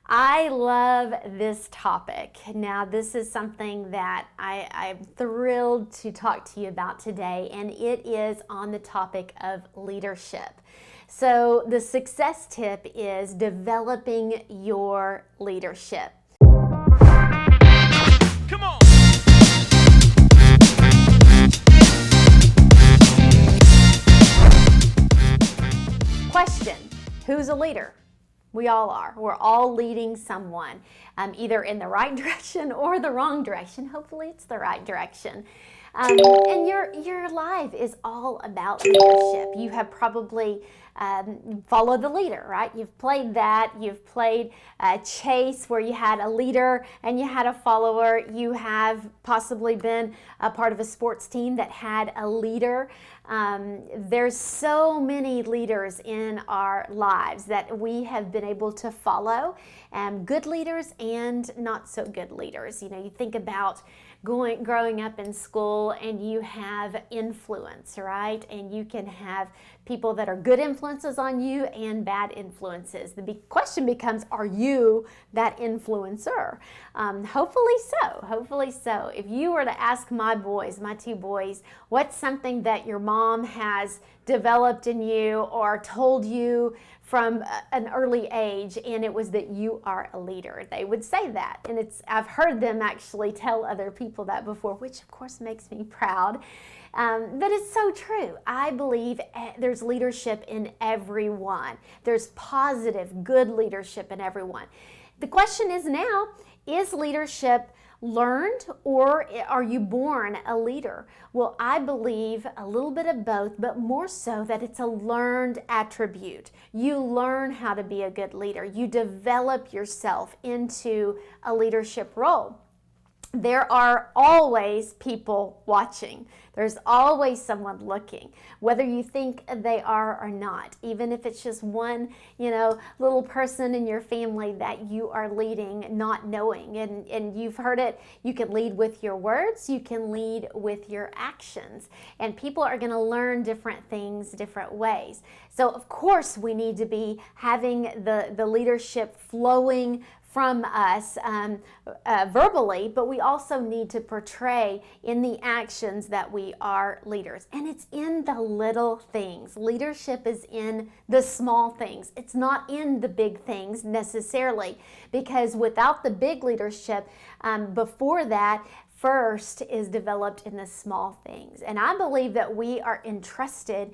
I love this topic. Now, this is something that I'm thrilled to talk to you about today, and it is on the topic of leadership. So, the success tip is developing your leadership. Come on. Question: who's a leader? We all are. We're all leading someone, either in the right direction or the wrong direction. Hopefully it's the right direction. And your life is all about leadership. You have probably followed the leader, right? You've played that. You've played chase, where you had a leader and you had a follower. You have possibly been a part of a sports team that had a leader. There's so many leaders in our lives that we have been able to follow, good leaders and not so good leaders. You know, you think about growing up in school and you have influence, right? And you can have people that are good influences on you and bad influences. The big question becomes, are you that influencer? Hopefully so. Hopefully so. If you were to ask my two boys, what's something that your mom has developed in you or told you from an early age, and it was that you are a leader, they would say that. And I've heard them actually tell other people that before, which of course makes me proud. But it's so true. I believe there's leadership in everyone. There's positive, good leadership in everyone. The question is now, is leadership learned, or are you born a leader? Well, I believe a little bit of both, but more so that it's a learned attribute. You learn how to be a good leader. You develop yourself into a leadership role. There are always people watching. There's always someone looking, whether you think they are or not, even if it's just one, little person in your family that you are leading, not knowing. And you've heard it, you can lead with your words, you can lead with your actions. And people are going to learn different things different ways. So of course we need to be having the leadership flowing from us verbally, but we also need to portray in the actions that we are leaders. And it's in the little things. Leadership is in the small things. It's not in the big things necessarily, because without the big leadership, before that, first is developed in the small things. And I believe that we are entrusted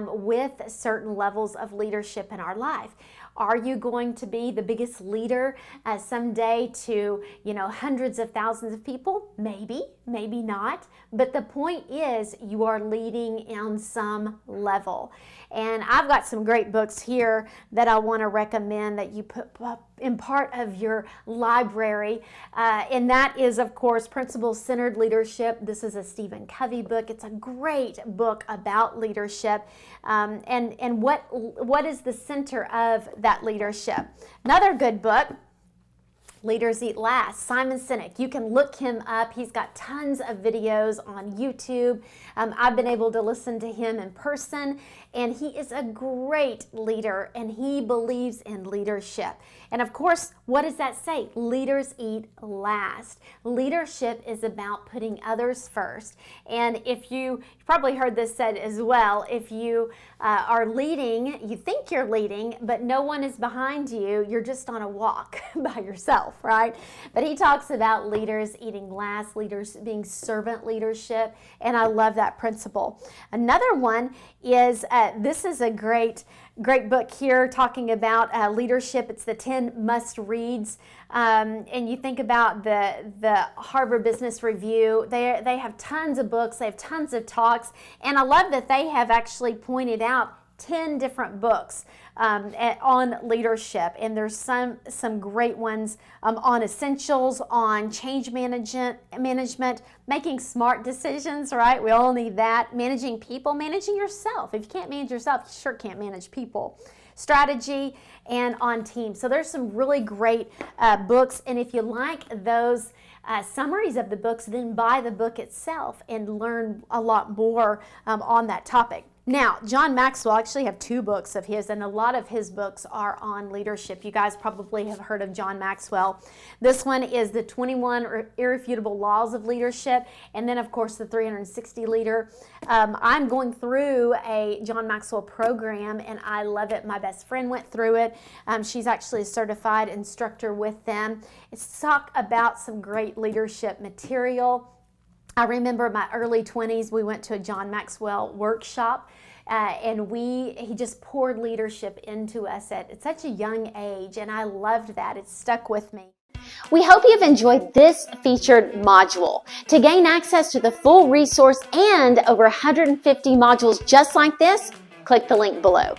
with certain levels of leadership in our life. Are you going to be the biggest leader someday to, hundreds of thousands of people? Maybe, maybe not. But the point is, you are leading on some level. And I've got some great books here that I want to recommend that you put in part of your library. And that is, of course, Principle-Centered Leadership. This is a Stephen Covey book. It's a great book about leadership. And what is the center of that leadership? Another good book, Leaders Eat Last, Simon Sinek. You can look him up. He's got tons of videos on YouTube. I've been able to listen to him in person, and he is a great leader, and he believes in leadership. And of course, what does that say? Leaders eat last. Leadership is about putting others first. And if you've probably heard this said as well, if you are leading, you think you're leading, but no one is behind you, you're just on a walk by yourself, right? But he talks about leaders eating last, leaders being servant leadership, and I love that principle. Another one is, this is a great book here talking about leadership. It's the 10 must-reads. And you think about the Harvard Business Review. They have tons of books. They have tons of talks. And I love that they have actually pointed out 10 different books on leadership, and there's some great ones on essentials, on change management, making smart decisions, right? We all need that. Managing people, managing yourself. If you can't manage yourself, you sure can't manage people. Strategy, and on teams. So there's some really great books, and if you like those summaries of the books, then buy the book itself and learn a lot more on that topic. Now, John Maxwell, I actually have 2 books of his, and a lot of his books are on leadership. You guys probably have heard of John Maxwell. This one is the 21 Irrefutable Laws of Leadership, and then, of course, the 360 Leader. I'm going through a John Maxwell program, and I love it. My best friend went through it. She's actually a certified instructor with them. It's talk about some great leadership material. I remember my early 20s, we went to a John Maxwell workshop, and he just poured leadership into us at such a young age, and I loved that. It stuck with me. We hope you've enjoyed this featured module. To gain access to the full resource and over 150 modules just like this, click the link below.